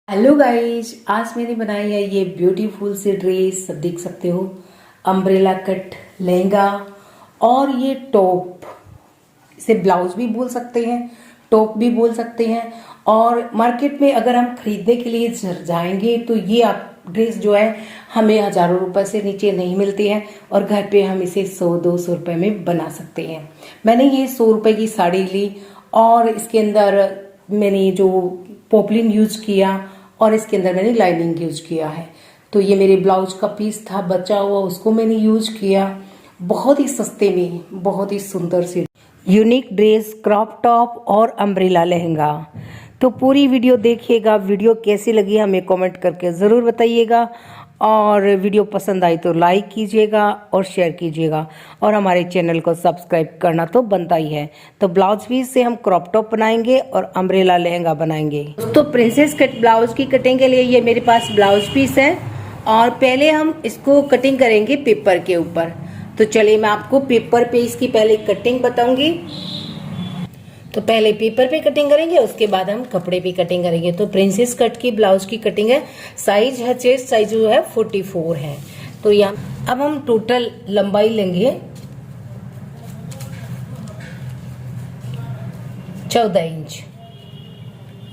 Hello guys, आज मैंने बनाई है ये ब्यूटीफुल सी ड्रेस। सब देख सकते हो, अम्ब्रेला कट लहंगा और ये टॉप। इसे ब्लाउज भी बोल सकते हैं, टॉप भी बोल सकते हैं। और मार्केट में अगर हम खरीदने के लिए जाएंगे तो ये आप ड्रेस जो है हमें हजारों रुपए से नीचे नहीं मिलती है और घर पे हम इसे 100-200 रुपए में बना सकते हैं। मैंने ये 100 रुपए की साड़ी ली और इसके अंदर मैंने जो पॉपलिन यूज किया और इसके अंदर मैंने लाइनिंग यूज किया है। तो ये मेरे ब्लाउज का पीस था बचा हुआ, उसको मैंने यूज किया। बहुत ही सस्ते में बहुत ही सुंदर सी यूनिक ड्रेस, क्रॉप टॉप और अम्ब्रेला लहंगा। तो पूरी वीडियो देखिएगा। वीडियो कैसी लगी हमें कमेंट करके ज़रूर बताइएगा और वीडियो पसंद आई तो लाइक कीजिएगा और शेयर कीजिएगा और हमारे चैनल को सब्सक्राइब करना तो बनता ही है। तो ब्लाउज पीस से हम क्रॉप टॉप बनाएंगे और अम्ब्रेला लहंगा बनाएंगे। तो प्रिंसेस कट ब्लाउज की कटिंग के लिए ये मेरे पास ब्लाउज पीस है और पहले हम इसको कटिंग करेंगे पेपर के ऊपर। तो चलिए मैं आपको पेपर पे इसकी पहले कटिंग बताऊंगी। तो पहले पेपर पे कटिंग करेंगे, उसके बाद हम कपड़े पे कटिंग करेंगे। तो प्रिंसेस कट की ब्लाउज की कटिंग है, साइज है चेस्ट साइज जो है 44 है। तो यहाँ अब हम टोटल लंबाई लेंगे 14 इंच।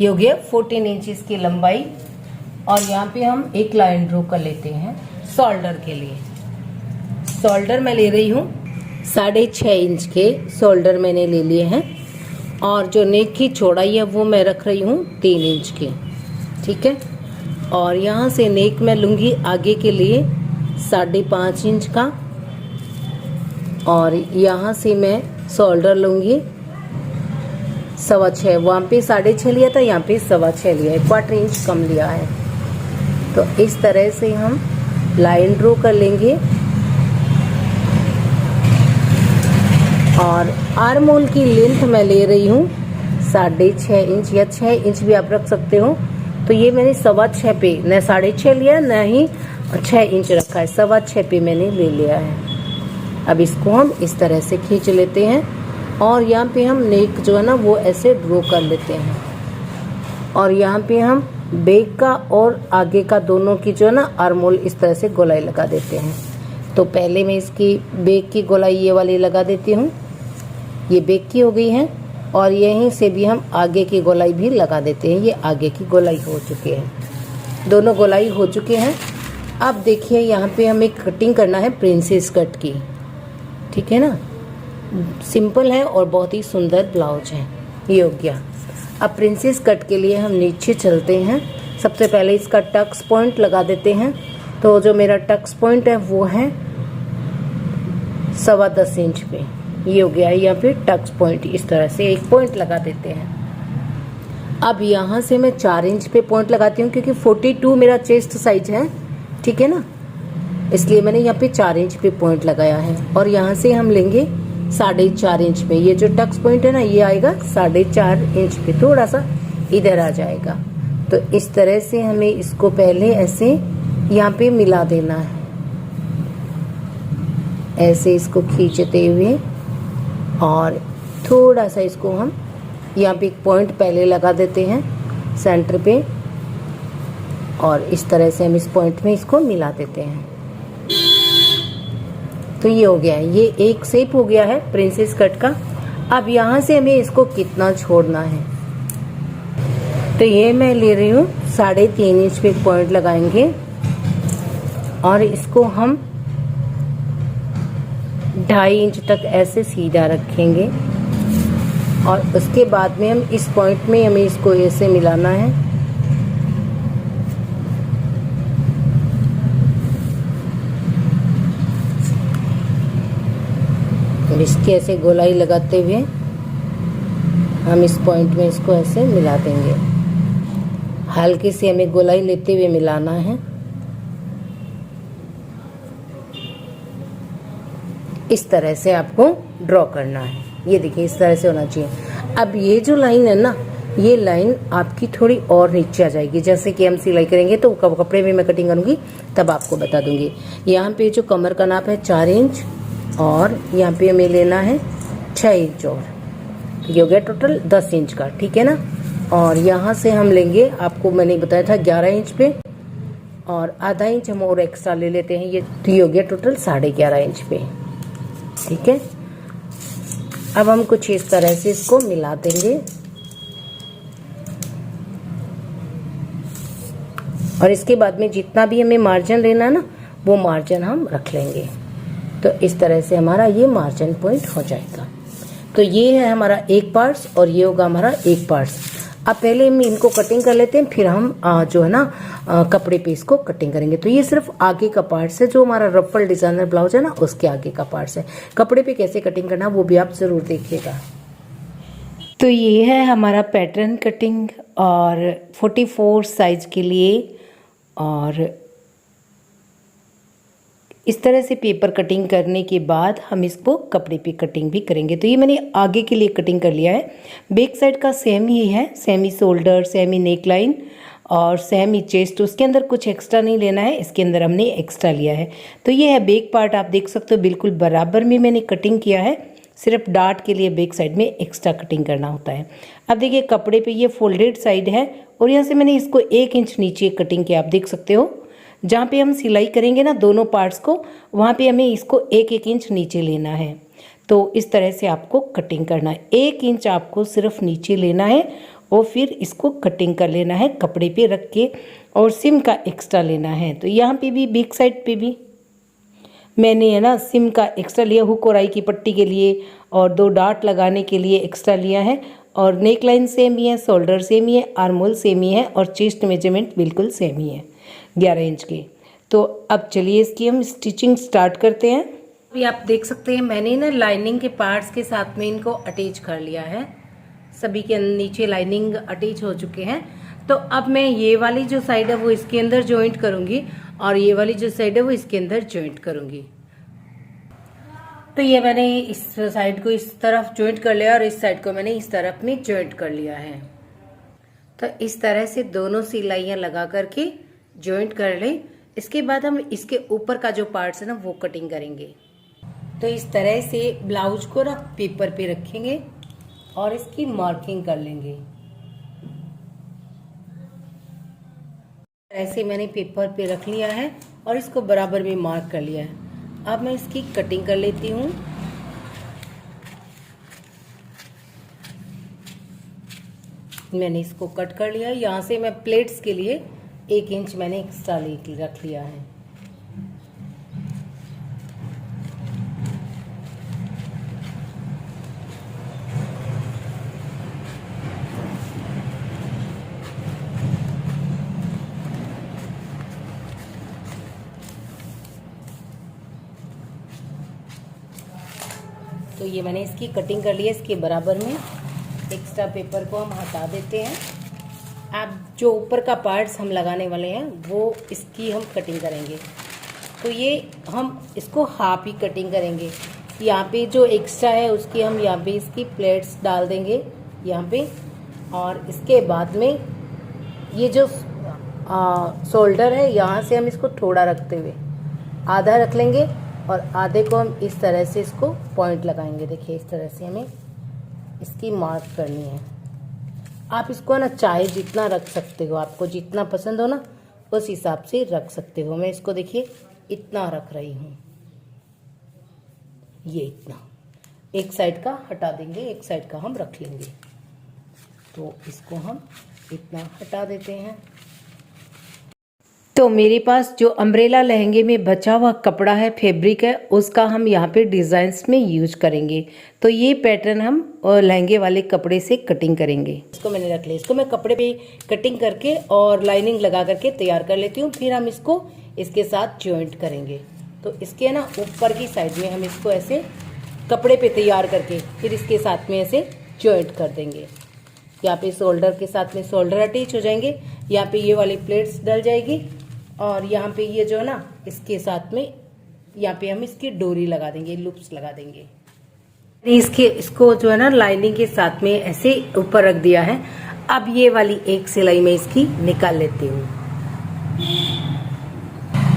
ये हो गया 14 इंच इसकी लंबाई। और यहाँ पे हम एक लाइन ड्रॉ कर लेते हैं शोल्डर के लिए। शोल्डर मैं ले रही हूँ 6.5 इंच के शोल्डर मैंने ले लिए हैं और जो नेक की चौड़ाई है वो मैं रख रही हूँ 3 इंच की। ठीक है। और यहाँ से नेक मैं लूँगी आगे के लिए 5.5 इंच का और यहाँ से मैं शोल्डर लूँगी 6.25। वहाँ पे 6.5 लिया था, यहाँ पे 6.25 लिया है, 1/4 इंच कम लिया है। तो इस तरह से हम लाइन ड्रॉ कर लेंगे। और आर्म होल की लेंथ मैं ले रही हूँ 6.5 इंच या 6 इंच भी आप रख सकते हो। तो ये मैंने 6.25 पे, न 6.5 लिया न ही 6 इंच रखा है, 6.25 पे मैंने ले लिया है। अब इसको हम इस तरह से खींच लेते हैं और यहाँ पे हम नेक जो है ना वो ऐसे ड्रॉ कर लेते हैं। और यहाँ पे हम बैक का और आगे का दोनों की जो है ना आर्म होल इस तरह से गोलाई लगा देते हैं। तो पहले मैं इसकी बैक की गोलाई ये वाली लगा देती हूँ। ये बैक की हो गई है और यहीं से भी हम आगे की गोलाई भी लगा देते हैं। ये आगे की गोलाई हो चुकी है, दोनों गोलाई हो चुके हैं। अब देखिए यहाँ पे हमें कटिंग करना है प्रिंसेस कट की। ठीक है ना, सिंपल है और बहुत ही सुंदर ब्लाउज है। ये हो गया। अब प्रिंसेस कट के लिए हम नीचे चलते हैं। सबसे पहले इसका टक्स पॉइंट लगा देते हैं। तो जो मेरा टक्स पॉइंट है वो है 10.25 इंच पे। ये हो गया। यहाँ पे टक्स पॉइंट इस तरह से एक पॉइंट लगा देते हैं। अब यहाँ से मैं 4 इंच पे पॉइंट लगाती हूँ क्योंकि 42 मेरा चेस्ट साइज है। ठीक है ना, इसलिए मैंने यहाँ पे 4 इंच पे पॉइंट लगाया है। और यहाँ से हम लेंगे 4.5 इंच पे। ये जो टक्स पॉइंट है ना ये आएगा 4.5 इंच पे, थोड़ा सा इधर आ जाएगा। तो इस तरह से हमें इसको पहले ऐसे यहाँ पे मिला देना है, ऐसे इसको खींचते हुए। और थोड़ा सा इसको हम यहाँ पे एक पॉइंट पहले लगा देते हैं सेंटर पे और इस तरह से हम इस पॉइंट में इसको मिला देते हैं। तो ये हो गया है, ये एक शेप हो गया है प्रिंसेस कट का। अब यहाँ से हमें इसको कितना छोड़ना है, तो ये मैं ले रही हूँ 3.5 इंच पे पॉइंट लगाएंगे और इसको हम 2.5 इंच तक ऐसे सीधा रखेंगे। और उसके बाद में हम इस पॉइंट में हमें इसको ऐसे मिलाना है। और इसके ऐसे गोलाई लगाते हुए हम इस पॉइंट में इसको ऐसे मिला देंगे। हल्की सी हमें गोलाई लेते हुए मिलाना है। इस तरह से आपको ड्रॉ करना है। ये देखिए इस तरह से होना चाहिए। अब ये जो लाइन है ना, ये लाइन आपकी थोड़ी और नीचे आ जाएगी। जैसे कि हम सिलाई करेंगे तो कपड़े में मैं कटिंग करूँगी तब आपको बता दूंगी। यहाँ पे जो कमर का नाप है 4 इंच और यहाँ पे हमें लेना है 6 इंच और ये हो गया टोटल 10 इंच का। ठीक है ना। और यहाँ से हम लेंगे, आपको मैंने बताया था 11 इंच पे, और आधा इंच हम और एक्स्ट्रा ले लेते हैं। ये हो गया टोटल 11.5 इंच पे। ठीक है, अब हम कुछ इस तरह से इसको मिला देंगे और इसके बाद में जितना भी हमें मार्जिन लेना है ना, वो मार्जिन हम रख लेंगे। तो इस तरह से हमारा ये मार्जिन पॉइंट हो जाएगा। तो ये है हमारा एक पार्ट्स और ये होगा हमारा एक पार्ट्स। अब पहले हम इनको कटिंग कर लेते हैं, फिर हम जो है ना कपड़े पे इसको कटिंग करेंगे। तो ये सिर्फ आगे का पार्ट्स है, जो हमारा रफल डिजाइनर ब्लाउज है ना, उसके आगे का पार्ट्स है। कपड़े पे कैसे कटिंग करना वो भी आप जरूर देखिएगा। तो ये है हमारा पैटर्न कटिंग और 44 साइज के लिए, और इस तरह से पेपर कटिंग करने के बाद हम इसको कपड़े पे कटिंग भी करेंगे। तो ये मैंने आगे के लिए कटिंग कर लिया है। बैक साइड का सेम ही है, सेम ही शोल्डर, सेम ही नेक लाइन और सेम ही चेस्ट। उसके अंदर कुछ एक्स्ट्रा नहीं लेना है, इसके अंदर हमने एक्स्ट्रा लिया है। तो ये है बैक पार्ट, आप देख सकते हो बिल्कुल बराबर में मैंने कटिंग किया है। सिर्फ डार्ट के लिए बैक साइड में एक्स्ट्रा कटिंग करना होता है। अब देखिए कपड़े पे ये फोल्डेड साइड है और यहाँ से मैंने इसको 1 इंच नीचे कटिंग किया, आप देख सकते हो। जहाँ पे हम सिलाई करेंगे ना दोनों पार्ट्स को, वहाँ पे हमें इसको 1-1 इंच नीचे लेना है। तो इस तरह से आपको कटिंग करना है। 1 इंच आपको सिर्फ नीचे लेना है और फिर इसको कटिंग कर लेना है कपड़े पे रख के, और सिम का एक्स्ट्रा लेना है। तो यहाँ पे भी बैक साइड पे भी मैंने है ना सिम का एक्स्ट्रा लिया, हुक और आई की पट्टी के लिए और 2 डार्ट लगाने के लिए एक्स्ट्रा लिया है। और नेक लाइन सेम ही है, शोल्डर सेम ही है, आर्म होल सेम ही है और चेस्ट मेजरमेंट बिल्कुल सेम ही है 11 इंच के। तो अब चलिए इसकी हम स्टिचिंग स्टार्ट करते हैं। अभी आप देख सकते हैं मैंने ना लाइनिंग के पार्ट्स के साथ में इनको अटैच कर लिया है। सभी के नीचे लाइनिंग अटैच हो चुके हैं। तो अब मैं ये वाली जो साइड है वो इसके अंदर जॉइंट करूंगी और ये वाली जो साइड है वो इसके अंदर जॉइंट करूंगी। तो ये मैंने इस साइड को इस तरफ जॉइंट कर लिया और इस साइड को मैंने इस तरफ में जॉइंट कर लिया है। तो इस तरह से दोनों सिलाइयां लगा करके जॉइंट कर लें। इसके बाद हम इसके ऊपर का जो पार्ट्स है ना वो कटिंग करेंगे। तो इस तरह से ब्लाउज को ना पेपर पे रखेंगे और इसकी मार्किंग कर लेंगे। ऐसे मैंने पेपर पे रख लिया है और इसको बराबर में मार्क कर लिया है। अब मैं इसकी कटिंग कर लेती हूँ। मैंने इसको कट कर लिया। यहाँ से मैं प्लेट्स के लिए 1 इंच मैंने एक्स्ट्रा रख लिया है। तो ये मैंने इसकी कटिंग कर ली है। इसके बराबर में एक्स्ट्रा पेपर को हम हटा देते हैं। अब जो ऊपर का पार्ट्स हम लगाने वाले हैं वो इसकी हम कटिंग करेंगे। तो ये हम इसको हाफ ही कटिंग करेंगे। यहाँ पे जो एक्स्ट्रा है उसकी हम यहाँ पे इसकी प्लेट्स डाल देंगे यहाँ पे, और इसके बाद में ये जो शोल्डर है यहाँ से हम इसको थोड़ा रखते हुए आधा रख लेंगे और आधे को हम इस तरह से इसको पॉइंट लगाएंगे। देखिए इस तरह से हमें इसकी मार्क करनी है। आप इसको ना चाहे जितना रख सकते हो, आपको जितना पसंद हो ना उस हिसाब से रख सकते हो। मैं इसको देखिए इतना रख रही हूँ, ये इतना। एक साइड का हटा देंगे, एक साइड का हम रख लेंगे। तो इसको हम इतना हटा देते हैं। तो मेरे पास जो अम्ब्रेला लहंगे में बचा हुआ कपड़ा है, फैब्रिक है, उसका हम यहाँ पे डिज़ाइंस में यूज करेंगे। तो ये पैटर्न हम लहंगे वाले कपड़े से कटिंग करेंगे। इसको मैंने रख लिया। इसको मैं कपड़े पे कटिंग करके और लाइनिंग लगा करके तैयार कर लेती हूँ। फिर हम इसको इसके साथ जॉइंट करेंगे। तो इसके ना ऊपर की साइड में हम इसको ऐसे कपड़े पे तैयार करके फिर इसके साथ में ऐसे जॉइंट कर देंगे। यहाँ पे शोल्डर के साथ में शोल्डर अटैच हो जाएंगे। यहाँ पे ये वाली प्लेट्स डल जाएगी और यहाँ पे ये जो है ना इसके साथ में यहाँ पे हम इसकी डोरी लगा देंगे, लूप्स लगा देंगे। इसको जो है ना लाइनिंग के साथ में ऐसे ऊपर रख दिया है। अब ये वाली एक सिलाई में इसकी निकाल लेती हूँ।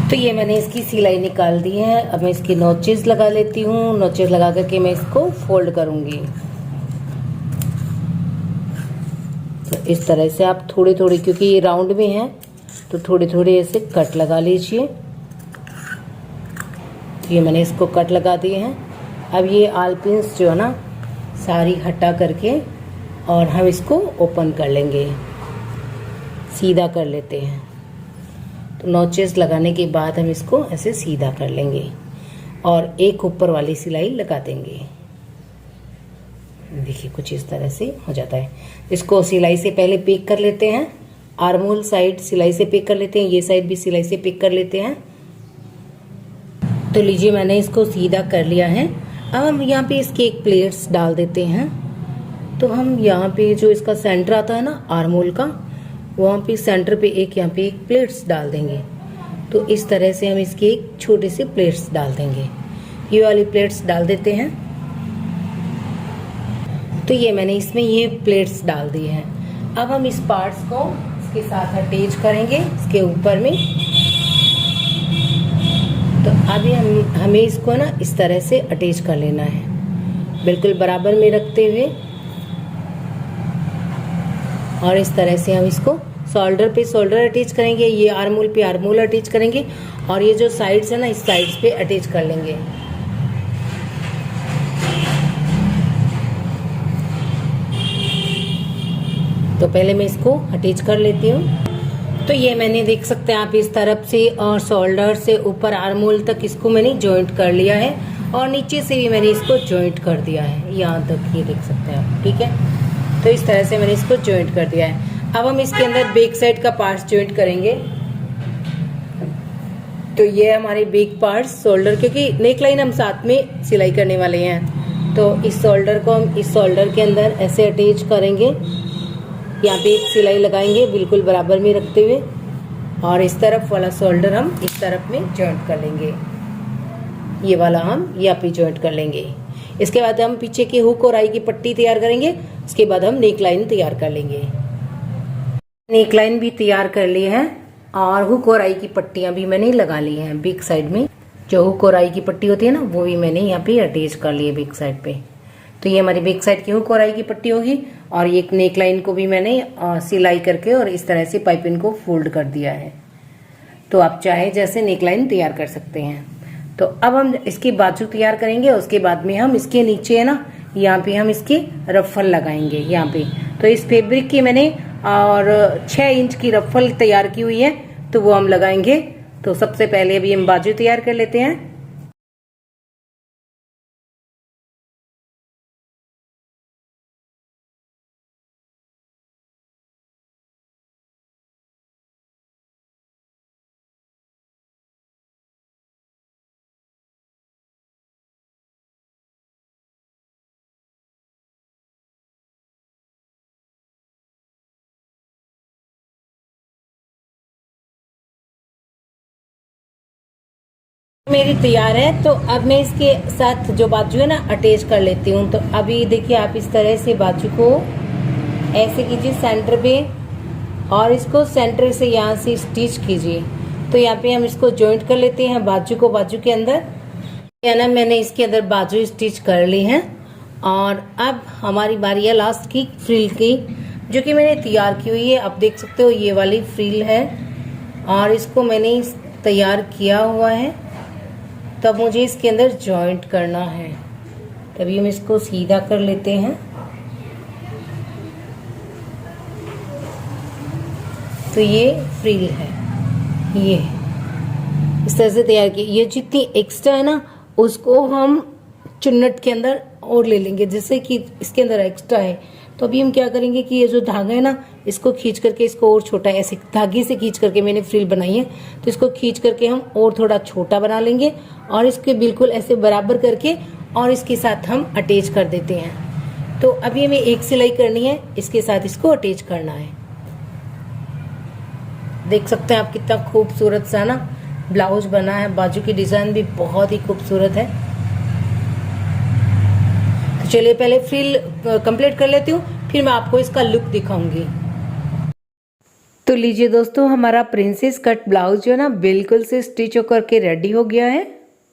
तो ये मैंने इसकी सिलाई निकाल दी है। अब मैं इसकी नोचेस लगा लेती हूँ। नोचेस लगा करके मैं इसको फोल्ड करूंगी। तो इस तरह से आप थोड़े थोड़े, क्योंकि ये राउंड में है तो थोड़े थोड़े ऐसे कट लगा लीजिए। ये मैंने इसको कट लगा दिए हैं। अब ये आलपिन्स जो है ना सारी हटा करके और हम इसको ओपन कर लेंगे, सीधा कर लेते हैं। तो नॉचेस लगाने के बाद हम इसको ऐसे सीधा कर लेंगे और एक ऊपर वाली सिलाई लगा देंगे। देखिए कुछ इस तरह से हो जाता है। इसको सिलाई से पहले पिक कर लेते हैं, आर्महोल साइड सिलाई से पिक कर लेते हैं, ये साइड भी सिलाई से पिक कर लेते हैं। तो लीजिए मैंने इसको सीधा कर लिया है। अब हम यहाँ पे इसके एक प्लेट्स डाल देते हैं। तो हम यहाँ पे जो इसका सेंटर आता है ना आर्महोल का, वहाँ पे सेंटर पे एक यहाँ पे एक प्लेट्स डाल देंगे। तो इस तरह से हम इसके एक छोटे से प्लेट्स डाल देंगे। ये वाली प्लेट्स डाल देते हैं। तो ये मैंने इसमें ये प्लेट्स डाल दी हैं। अब हम इस पार्ट्स को इसके साथ अटैच करेंगे इसके ऊपर में। तो अभी हमें इसको ना इस तरह से अटैच कर लेना है, बिल्कुल बराबर में रखते हुए। और इस तरह से हम इसको शोल्डर पे शोल्डर अटैच करेंगे, ये आर्महोल पे आर्महोल अटैच करेंगे और ये जो साइड्स है ना इस साइड्स पे अटैच कर लेंगे। तो पहले मैं इसको अटैच कर लेती हूँ। तो ये मैंने देख सकते हैं आप इस तरफ से और शोल्डर से ऊपर आर्महोल तक इसको मैंने जॉइंट कर लिया है और नीचे से भी मैंने इसको जॉइंट कर दिया है, यहाँ तक ये देख सकते हैं आप। ठीक है, तो इस तरह से मैंने इसको जॉइंट कर दिया है। अब हम इसके अंदर बैक साइड का पार्ट जॉइंट करेंगे। तो ये हमारे बैक पार्ट शोल्डर, क्योंकि नेक लाइन हम साथ में सिलाई करने वाले हैं, तो इस शोल्डर को हम इस शोल्डर के अंदर ऐसे अटैच करेंगे। यहाँ पे एक सिलाई लगाएंगे बिल्कुल बराबर में रखते हुए और इस तरफ वाला शोल्डर हम इस तरफ में जॉइंट कर लेंगे। ये वाला हम यहाँ पे जॉइंट कर लेंगे। इसके बाद हम पीछे की हुक और आई की पट्टी तैयार करेंगे। उसके बाद हम नेक लाइन तैयार कर लेंगे। नेक लाइन भी तैयार कर ली है और हुक और आई की पट्टियां भी मैंने लगा ली हैं। बैक साइड में जो हुक और आई की पट्टी होती है ना वो भी मैंने यहाँ पे अटैच कर ली है बैक साइड पे। तो ये हमारी बैक साइड की हुक और आई की पट्टी होगी और ये नेक लाइन को भी मैंने सिलाई करके और इस तरह से पाइपिंग को फोल्ड कर दिया है। तो आप चाहे जैसे नेक लाइन तैयार कर सकते हैं। तो अब हम इसकी बाजू तैयार करेंगे। उसके बाद में हम इसके नीचे है ना यहाँ पे हम इसके रफल लगाएंगे यहाँ पे। तो इस फैब्रिक की मैंने और 6 इंच की रफल तैयार की हुई है, तो वो हम लगाएंगे। तो सबसे पहले अभी हम बाजू तैयार कर लेते हैं। मेरी तैयार है। तो अब मैं इसके साथ जो बाजू है ना अटैच कर लेती हूँ। तो अभी देखिए आप इस तरह से बाजू को ऐसे कीजिए सेंटर पे और इसको सेंटर से यहाँ से स्टिच कीजिए। तो यहाँ पे हम इसको जॉइंट कर लेते हैं बाजू को बाजू के अंदर। या ना मैंने इसके अंदर बाजू स्टिच कर ली है और अब हमारी बारी है लास्ट की फ्रिल की, जो कि मैंने तैयार की हुई है। आप देख सकते हो ये वाली फ्रिल है और इसको मैंने तैयार किया हुआ है। तब मुझे इसके अंदर जॉइंट करना है, तभी हम इसको सीधा कर लेते हैं। तो ये फ्रिल है, ये इस तरह से तैयार की। ये जितनी एक्स्ट्रा है ना उसको हम चुन्नट के अंदर और ले लेंगे, जैसे कि इसके अंदर एक्स्ट्रा है। तो अभी हम क्या करेंगे कि ये जो धागा है ना इसको खींच करके इसको और छोटा, ऐसे धागे से खींच करके मैंने फ्रिल बनाई है, तो इसको खींच करके हम और थोड़ा छोटा बना लेंगे और इसके बिल्कुल ऐसे बराबर करके और इसके साथ हम अटैच कर देते हैं। तो अभी हमें एक सिलाई करनी है, इसके साथ इसको अटैच करना है। देख सकते हैं आप कितना खूबसूरत सा ना ब्लाउज बना है। बाजू की डिजाइन भी बहुत ही खूबसूरत है। तो चलिए पहले फ्रिल कंप्लीट कर लेती हूँ, फिर मैं आपको इसका लुक दिखाऊंगी। तो लीजिए दोस्तों, हमारा प्रिंसेस कट ब्लाउज जो है ना बिल्कुल से स्टिच होकर के रेडी हो गया है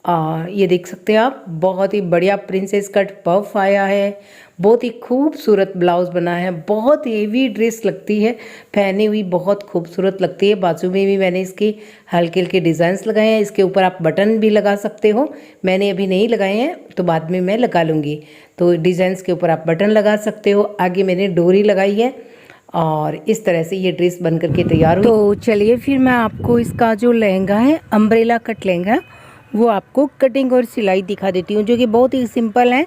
और ये देख सकते हैं आप, बहुत ही बढ़िया प्रिंसेस कट पफ आया है, बहुत ही खूबसूरत ब्लाउज बना है, बहुत हेवी ड्रेस लगती है, पहनी हुई बहुत खूबसूरत लगती है। बाजू में भी मैंने इसकी हल्के हल्के डिज़ाइंस लगाए हैं, इसके ऊपर आप बटन भी लगा सकते हो, मैंने अभी नहीं लगाए हैं तो बाद में मैं लगा लूँगी। तो डिज़ाइंस के ऊपर आप बटन लगा सकते हो, आगे मैंने डोरी लगाई है और इस तरह से ये ड्रेस बन करके तैयार हुई। तो चलिए फिर मैं आपको इसका जो लहंगा है, अम्ब्रेला कट लहंगा, वो आपको कटिंग और सिलाई दिखा देती हूँ, जो कि बहुत ही सिंपल है।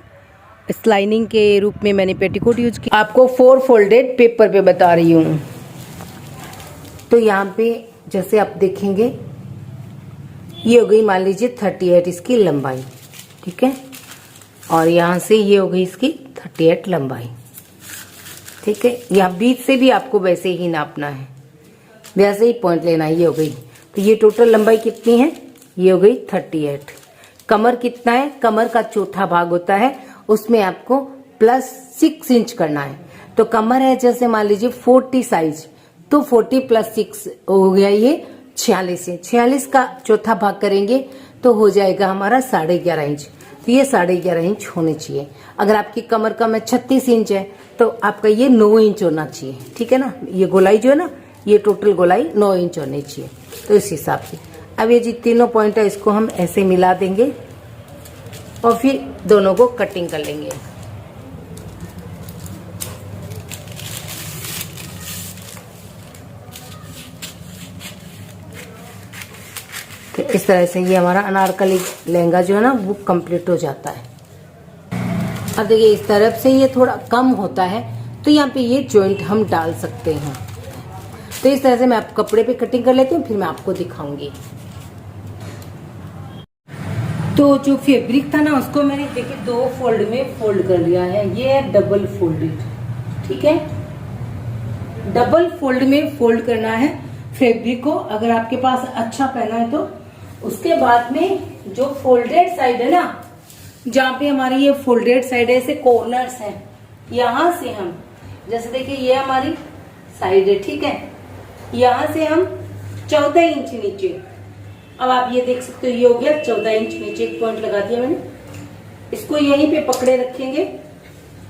इस लाइनिंग के रूप में मैंने पेटीकोट यूज किया, आपको 4 फोल्डेड पेपर पे बता रही हूँ। तो यहाँ पे जैसे आप देखेंगे ये हो गई मान लीजिए 38 इसकी लंबाई, ठीक है, और यहाँ से ये हो गई इसकी 38 लंबाई, ठीक है। यहाँ बीच से भी आपको वैसे ही नापना है, वैसे ही पॉइंट लेना है। ये हो गई, तो ये टोटल लंबाई कितनी है, ये हो गई 38। कमर कितना है, कमर का चौथा भाग होता है, उसमें आपको +6 इंच करना है। तो कमर है जैसे मान लीजिए 40 साइज, तो 40 + 6 हो गया ये 46 इंच। 46 का चौथा भाग करेंगे तो हो जाएगा हमारा 11.5 इंच। तो ये 11.5 इंच होने चाहिए। अगर आपकी कमर का में 36 इंच है तो आपका ये 9 इंच होना चाहिए, ठीक है ना। ये गोलाई जो है ना, ये टोटल गोलाई 9 इंच होनी चाहिए। तो इस हिसाब से अब ये जी तीनों पॉइंट है, इसको हम ऐसे मिला देंगे और फिर दोनों को कटिंग कर लेंगे। तो इस तरह से ये हमारा अनारकली लहंगा जो है ना वो कंप्लीट हो जाता है। अब देखिए इस तरफ से ये थोड़ा कम होता है, तो यहाँ पे ये जॉइंट हम डाल सकते हैं। तो इस तरह से मैं आप कपड़े पे कटिंग कर लेती हूँ, फिर मैं आपको दिखाऊंगी। तो जो फैब्रिक था ना उसको मैंने देखिए 2 फोल्ड में फोल्ड कर लिया है। ये है डबल फोल्डेड, ठीक है, डबल फोल्ड में फोल्ड करना है फैब्रिक को, अगर आपके पास अच्छा पहना है तो। उसके बाद में जो फोल्डेड साइड है ना, जहाँ पे हमारी ये फोल्डेड साइड है, ऐसे कॉर्नर्स हैं, यहाँ से हम जैसे देखिए ये हमारी साइड है, ठीक है, यहाँ से हम 14 इंच नीचे, अब आप ये देख सकते हो ये हो गया 14 इंच नीचे, एक पॉइंट लगा दिया मैंने। इसको यहीं पे पकड़े रखेंगे,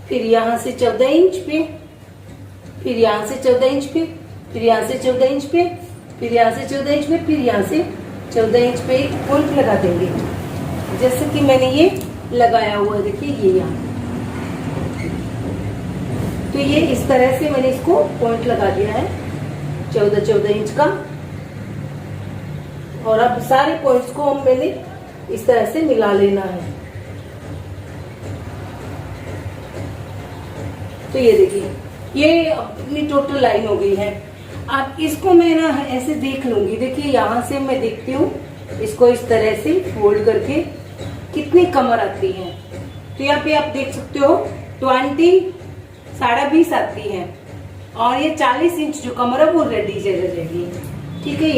फिर यहाँ से 14 इंच पे, फिर यहाँ से 14 इंच पे, फिर यहाँ से 14 इंच पे, फिर यहाँ से 14 इंच पे, फिर यहाँ से 14 इंच पे एक पॉइंट लगा देंगे, जैसे कि मैंने ये लगाया हुआ है, देखिए ये यहाँ। तो ये इस तरह से मैंने इसको पॉइंट लगा दिया है 14 इंच का। और अब सारे पॉइंट्स को हम मैंने इस तरह से मिला लेना है। तो ये देखिए ये अपनी टोटल लाइन हो गई है। अब इसको मैं ना ऐसे देख लूंगी, देखिए यहाँ से मैं देखती हूँ इसको इस तरह से फोल्ड करके कितनी कमर आती है। तो यहाँ पे आप देख सकते हो 20 आती है, और ये 40 इंच जो कमर है वो रेडी जगह रहेगी, ठीक है।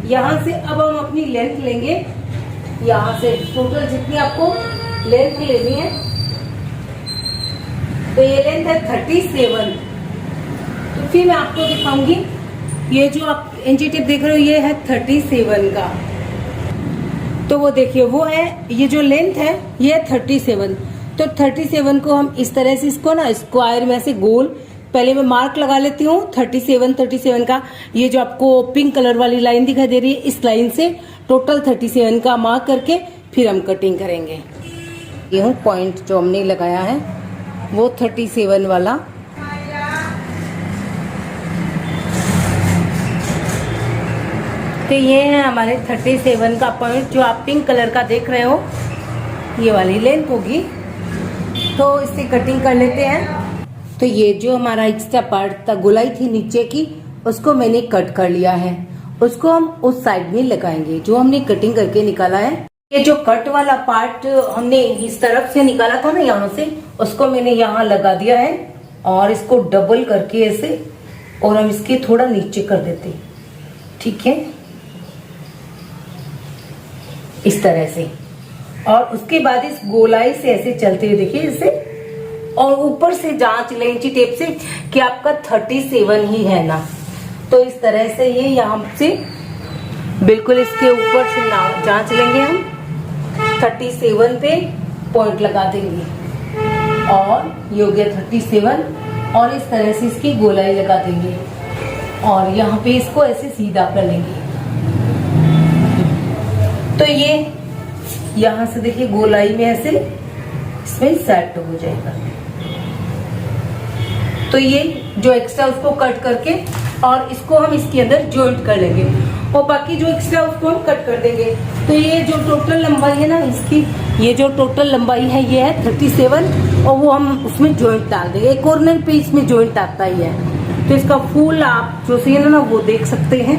यहाँ से अब हम अपनी लेंथ लेंगे, यहाँ से टोटल जितनी आपको लेंथ लेनी है, तो ये लेंथ है 37। तो फिर मैं आपको दिखाऊंगी, ये जो आप इंची टेप देख रहे हो ये है 37 का। तो वो देखिए वो है, ये जो लेंथ है ये है 37। तो 37 को हम इस तरह से इसको ना स्क्वायर में से गोल, पहले मैं मार्क लगा लेती हूँ 37 का। ये जो आपको पिंक कलर वाली लाइन दिखाई दे रही है, इस लाइन से टोटल 37 का मार्क करके फिर हम कटिंग करेंगे। ये पॉइंट जो हमने लगाया है वो 37 वाला। तो ये है हमारे 37 का पॉइंट, जो आप पिंक कलर का देख रहे हो, ये वाली लेंथ होगी। तो इससे कटिंग कर लेते हैं। तो ये जो हमारा एक्स्ट्रा पार्ट था, गोलाई थी नीचे की, उसको मैंने कट कर लिया है, उसको हम उस साइड में लगाएंगे जो हमने कटिंग करके निकाला है। ये जो कट वाला पार्ट हमने इस तरफ से निकाला था ना, यहाँ से, उसको मैंने यहाँ लगा दिया है और इसको डबल करके ऐसे, और हम इसके थोड़ा नीचे कर देते हैं, ठीक है, इस तरह से। और उसके बाद इस गोलाई से ऐसे चलते हुए देखिए इसे, और ऊपर से जांच लें इंची टेप से कि आपका 37 ही है ना। तो इस तरह से ये यहाँ से बिल्कुल इसके ऊपर से जांच लेंगे हम 37 पे पॉइंट लगा देंगे और ये हो गया 37 और इस तरह से इसकी गोलाई लगा देंगे और यहाँ पे इसको ऐसे सीधा कर लेंगे। तो ये यहाँ से देखिए गोलाई में ऐसे इसमें सेट हो जाएगा। तो ये जो एक्स्ट्रा उसको कट करके और इसको हम इसके अंदर जॉइंट कर लेंगे और बाकी जो एक्स्ट्रा उसको हम कट कर देंगे। तो ये जो टोटल लंबाई है ना इसकी, ये जो टोटल लंबाई है ये है 37 और वो हम उसमें जॉइंट डाल देंगे। एक कॉर्नर पे इसमें जॉइंट आता ही है। तो इसका फुल आप जो सीन है ना वो देख सकते हैं।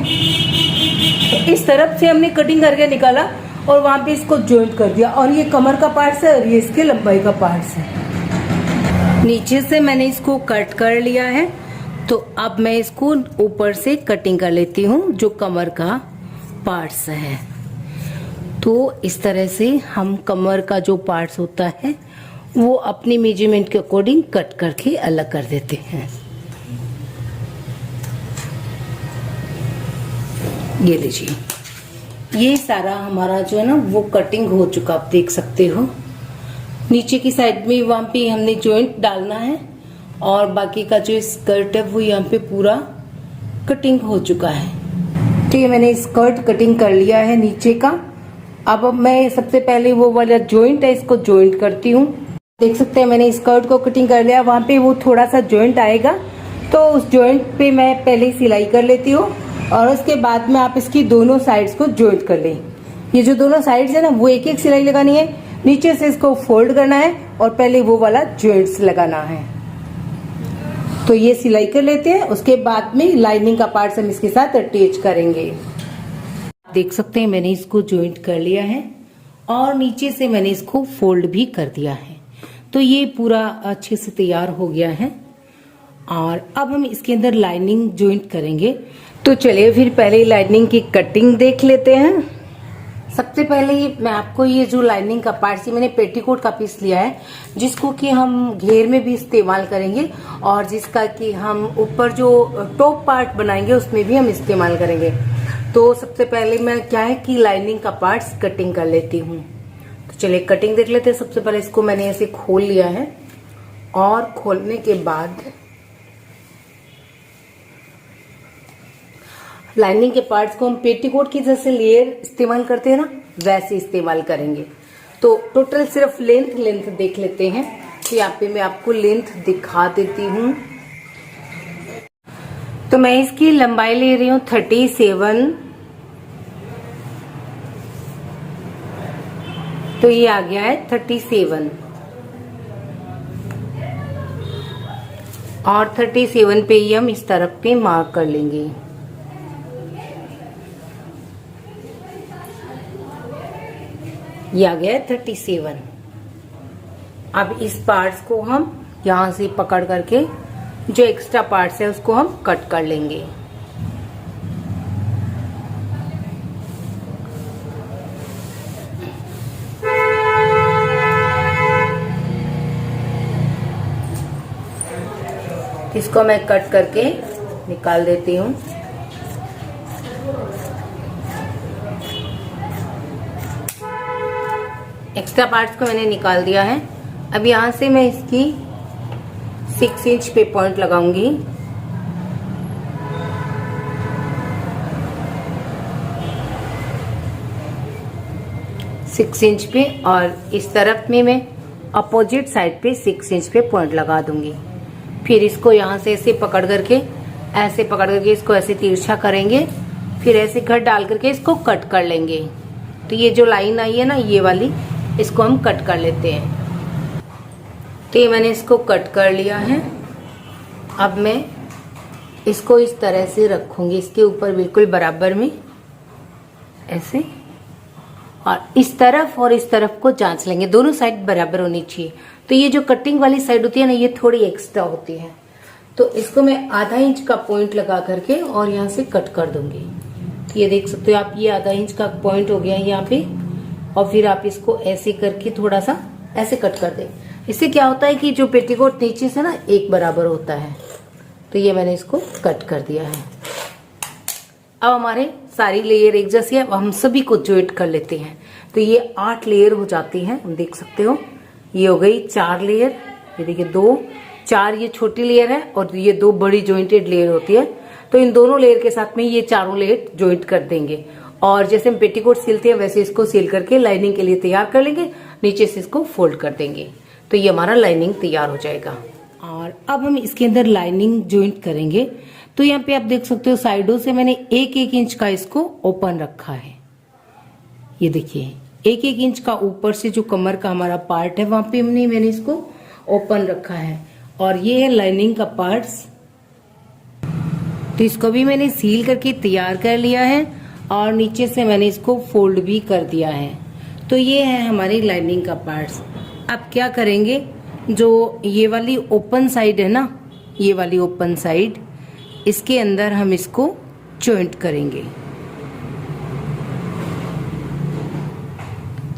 तो इस तरफ से हमने कटिंग करके निकाला और वहां पे इसको जॉइंट कर दिया और ये कमर का पार्ट है और ये इसके लंबाई का पार्ट है। नीचे से मैंने इसको कट कर लिया है तो अब मैं इसको ऊपर से कटिंग कर लेती हूँ जो कमर का पार्ट्स है। तो इस तरह से हम कमर का जो पार्ट्स होता है वो अपनी मेजरमेंट के अकॉर्डिंग कट करके अलग कर देते हैं। ये लीजिए, ये सारा हमारा जो है ना वो कटिंग हो चुका, आप देख सकते हो। नीचे की साइड में वहां पे हमने जॉइंट डालना है और बाकी का जो स्कर्ट है वो यहाँ पे पूरा कटिंग हो चुका है। तो ये मैंने स्कर्ट कटिंग कर लिया है नीचे का। अब मैं सबसे पहले वो वाला जॉइंट है इसको जॉइंट करती हूँ। देख सकते हैं मैंने स्कर्ट को कटिंग कर लिया, वहां पे वो थोड़ा सा जॉइंट आएगा तो उस जॉइंट पे मैं पहले सिलाई कर लेती हूँ और उसके बाद में आप इसकी दोनों साइड्स को जॉइंट कर लें। ये जो दोनों साइड्स है ना वो एक एक सिलाई लगानी है, नीचे से इसको फोल्ड करना है और पहले वो वाला जॉइंट्स लगाना है। तो ये सिलाई कर लेते हैं, उसके बाद में लाइनिंग का पार्ट हम इसके साथ अटैच करेंगे। देख सकते हैं मैंने इसको जॉइंट कर लिया है और नीचे से मैंने इसको फोल्ड भी कर दिया है। तो ये पूरा अच्छे से तैयार हो गया है और अब हम इसके अंदर लाइनिंग जॉइंट करेंगे। तो चलिए फिर पहले लाइनिंग की कटिंग देख लेते हैं। सबसे पहले मैं आपको ये जो लाइनिंग का पार्ट, मैंने पेटीकोट का पीस लिया है जिसको कि हम घेर में भी इस्तेमाल करेंगे और जिसका कि हम ऊपर जो टॉप पार्ट बनाएंगे उसमें भी हम इस्तेमाल करेंगे। तो सबसे पहले मैं क्या है कि लाइनिंग का पार्ट्स कटिंग कर लेती हूँ। तो चलिए कटिंग देख लेते हैं। सबसे पहले इसको मैंने ऐसे खोल लिया है और खोलने के बाद लाइनिंग के पार्ट्स को हम पेटीकोट की जैसे लेयर इस्तेमाल करते हैं ना वैसे इस्तेमाल करेंगे। तो टोटल सिर्फ लेंथ देख लेते हैं। तो यहाँ पे मैं आपको लेंथ दिखा देती हूँ। तो मैं इसकी लंबाई ले रही हूँ 37। तो ये आ गया है 37 और 37 पे ही हम इस तरफ पे मार्क कर लेंगे। ये आ गया है 37। अब इस पार्ट्स को हम यहां से पकड़ करके जो एक्स्ट्रा पार्ट्स है उसको हम कट कर लेंगे। इसको मैं कट करके निकाल देती हूँ। एक्स्ट्रा पार्ट्स को मैंने निकाल दिया है। अब यहाँ से मैं इसकी 6 इंच पे पॉइंट लगाऊंगी। सिक्स इंच पे और इस तरफ में मैं अपोजिट साइड पे 6 इंच पे पॉइंट लगा दूंगी। फिर इसको यहाँ से ऐसे पकड़ करके इसको ऐसे तिरछा करेंगे, फिर ऐसे कट डाल करके इसको कट कर लेंगे। तो ये जो लाइन आई है ना ये वाली, इसको हम कट कर लेते हैं। तो ये मैंने इसको कट कर लिया है। अब मैं इसको इस तरह से रखूंगी इसके ऊपर बिल्कुल बराबर में ऐसे, और इस तरफ को जांच लेंगे, दोनों साइड बराबर होनी चाहिए। तो ये जो कटिंग वाली साइड होती है ना ये थोड़ी एक्स्ट्रा होती है, तो इसको मैं आधा इंच का पॉइंट लगा करके और यहाँ से कट कर दूंगी। तो ये देख सकते हो आप, ये आधा इंच का पॉइंट हो गया है यहाँ पे, और फिर आप इसको ऐसे करके थोड़ा सा ऐसे कट कर दें। इससे क्या होता है कि जो पेटीकोट नीचे से ना एक बराबर होता है। तो ये मैंने इसको कट कर दिया है। अब हमारे सारी लेयर एक जैसी है, अब हम सभी को ज्वाइंट कर लेते हैं। तो ये 8 लेयर हो जाती हैं, हम देख सकते हो। ये हो गई 4 लेयर, ये देखिए 2 4 ये छोटी लेयर है और ये 2 बड़ी ज्वाइंटेड लेयर होती है। तो इन दोनों लेयर के साथ में ये चारों लेयर ज्वाइंट कर देंगे और जैसे हम पेटीकोट सिलते हैं वैसे इसको सिल करके लाइनिंग के लिए तैयार कर लेंगे। नीचे से इसको फोल्ड कर देंगे तो ये हमारा लाइनिंग तैयार हो जाएगा। और अब हम इसके अंदर लाइनिंग ज्वाइंट करेंगे। तो यहाँ पे आप देख सकते हो साइडों से मैंने 1-1 इंच का इसको ओपन रखा है। ये देखिए 1-1 इंच का ऊपर से जो कमर का हमारा पार्ट है वहां पे मैंने इसको ओपन रखा है और ये है लाइनिंग का पार्ट्स। तो इसको भी मैंने सील करके तैयार कर लिया है और नीचे से मैंने इसको फोल्ड भी कर दिया है। तो ये है हमारी लाइनिंग का पार्ट्स। अब क्या करेंगे, जो ये वाली ओपन साइड है ना, ये वाली ओपन साइड, इसके अंदर हम इसको जॉइंट करेंगे।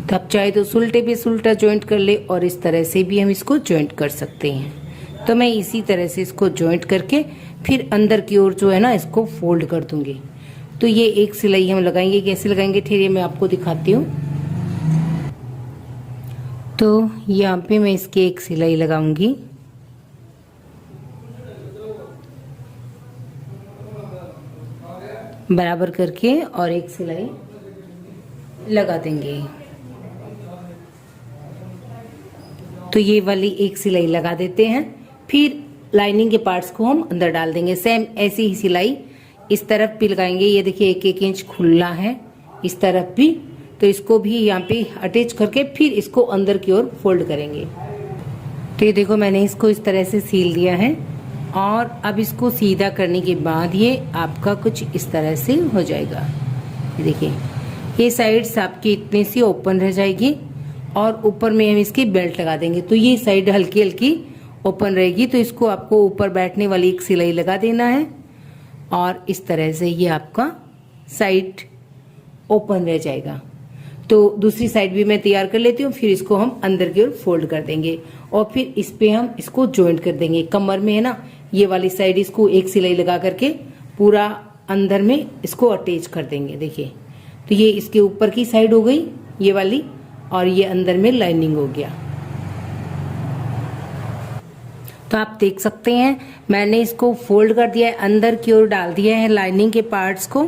तो आप चाहे तो सुलटे पे सुलटा जॉइंट कर ले और इस तरह से भी हम इसको जॉइंट कर सकते हैं। तो मैं इसी तरह से इसको जॉइंट करके फिर अंदर की ओर जो है ना इसको फोल्ड कर दूंगी। तो ये एक सिलाई हम लगाएंगे, कैसे लगाएंगे ठहरिए मैं आपको दिखाती हूँ। तो यहाँ पे मैं इसकी एक सिलाई लगाऊंगी, बराबर करके और एक सिलाई लगा देंगे। तो ये वाली एक सिलाई लगा देते हैं, फिर लाइनिंग के पार्ट्स को हम अंदर डाल देंगे। सेम ऐसी ही सिलाई इस तरफ भी लगाएंगे। ये देखिए 1-1 इंच खुला है इस तरफ भी, तो इसको भी यहाँ पे अटैच करके फिर इसको अंदर की ओर फोल्ड करेंगे। तो ये देखो मैंने इसको इस तरह से सील दिया है और अब इसको सीधा करने के बाद ये आपका कुछ इस तरह से हो जाएगा। ये देखिए ये साइड्स आपकी इतनी सी ओपन रह जाएगी और ऊपर में हम इसकी बेल्ट लगा देंगे। तो ये साइड हल्की हल्की ओपन रहेगी, तो इसको आपको ऊपर बैठने वाली एक सिलाई लगा देना है और इस तरह से ये आपका साइड ओपन रह जाएगा। तो दूसरी साइड भी मैं तैयार कर लेती हूँ, फिर इसको हम अंदर की ओर फोल्ड कर देंगे और फिर इस पे हम इसको जॉइंट कर देंगे। कमर में है ना ये वाली साइड, इसको एक सिलाई लगा करके पूरा अंदर में इसको अटैच कर देंगे। देखिए तो ये इसके ऊपर की साइड हो गई ये वाली और ये अंदर में लाइनिंग हो गया। तो आप देख सकते हैं मैंने इसको फोल्ड कर दिया है, अंदर की ओर डाल दिया है लाइनिंग के पार्ट्स को,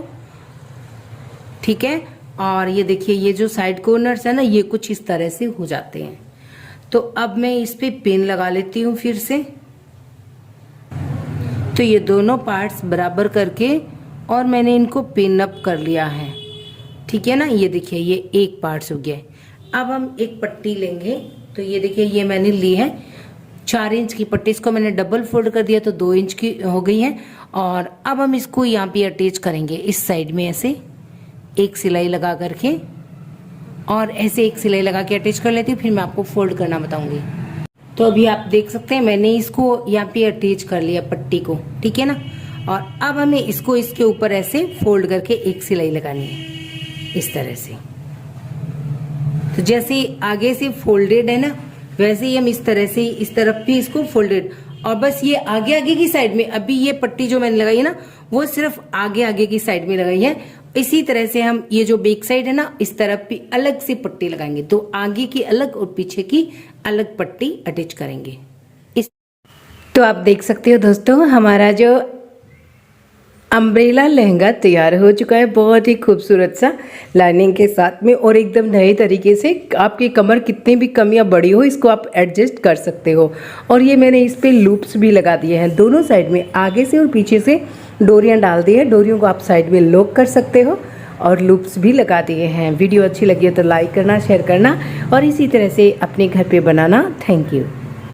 ठीक है। और ये देखिए ये जो साइड कॉर्नर्स है ना ये कुछ इस तरह से हो जाते हैं। तो अब मैं इस पे पिन लगा लेती हूँ फिर से। तो ये दोनों पार्ट्स बराबर करके और मैंने इनको पिन अप कर लिया है, ठीक है ना। ये देखिए ये एक पार्ट्स हो गया। अब हम एक पट्टी लेंगे। तो ये देखिए ये मैंने ली है 4 इंच की पट्टी, इसको मैंने डबल फोल्ड कर दिया तो 2 इंच की हो गई है। और अब हम इसको यहाँ पे अटैच करेंगे इस साइड में, ऐसे एक सिलाई लगा करके और ऐसे एक सिलाई लगा के अटैच कर लेती हूँ, फिर मैं आपको फोल्ड करना बताऊंगी। तो अभी आप देख सकते हैं मैंने इसको यहाँ पे अटैच कर लिया पट्टी को, ठीक है ना। और अब हमें इसको इसके ऊपर ऐसे फोल्ड करके एक सिलाई लगानी है इस तरह से। तो जैसे आगे से फोल्डेड है ना वैसे ही हम इस तरह से इस तरफ भी इसको फोल्डेड, और बस ये आगे आगे की साइड में, अभी ये पट्टी जो मैंने लगाई है ना वो सिर्फ आगे आगे की साइड में लगाई है। इसी तरह से हम ये जो बैक साइड है ना इस तरफ भी अलग से पट्टी लगाएंगे। तो आगे की अलग और पीछे की अलग पट्टी अटैच करेंगे इस। तो आप देख सकते हो दोस्तों हमारा जो अम्ब्रेला लहंगा तैयार हो चुका है, बहुत ही खूबसूरत सा लाइनिंग के साथ में और एकदम नए तरीके से। आपकी कमर कितनी भी कम या बड़ी हो इसको आप एडजस्ट कर सकते हो। और ये मैंने इस पे लूप्स भी लगा दिए हैं दोनों साइड में, आगे से और पीछे से डोरियां डाल दी हैं। डोरियों को आप साइड में लॉक कर सकते हो और लूप्स भी लगा दिए हैं। वीडियो अच्छी लगी हो तो लाइक करना, शेयर करना और इसी तरह से अपने घर पे बनाना। Thank you.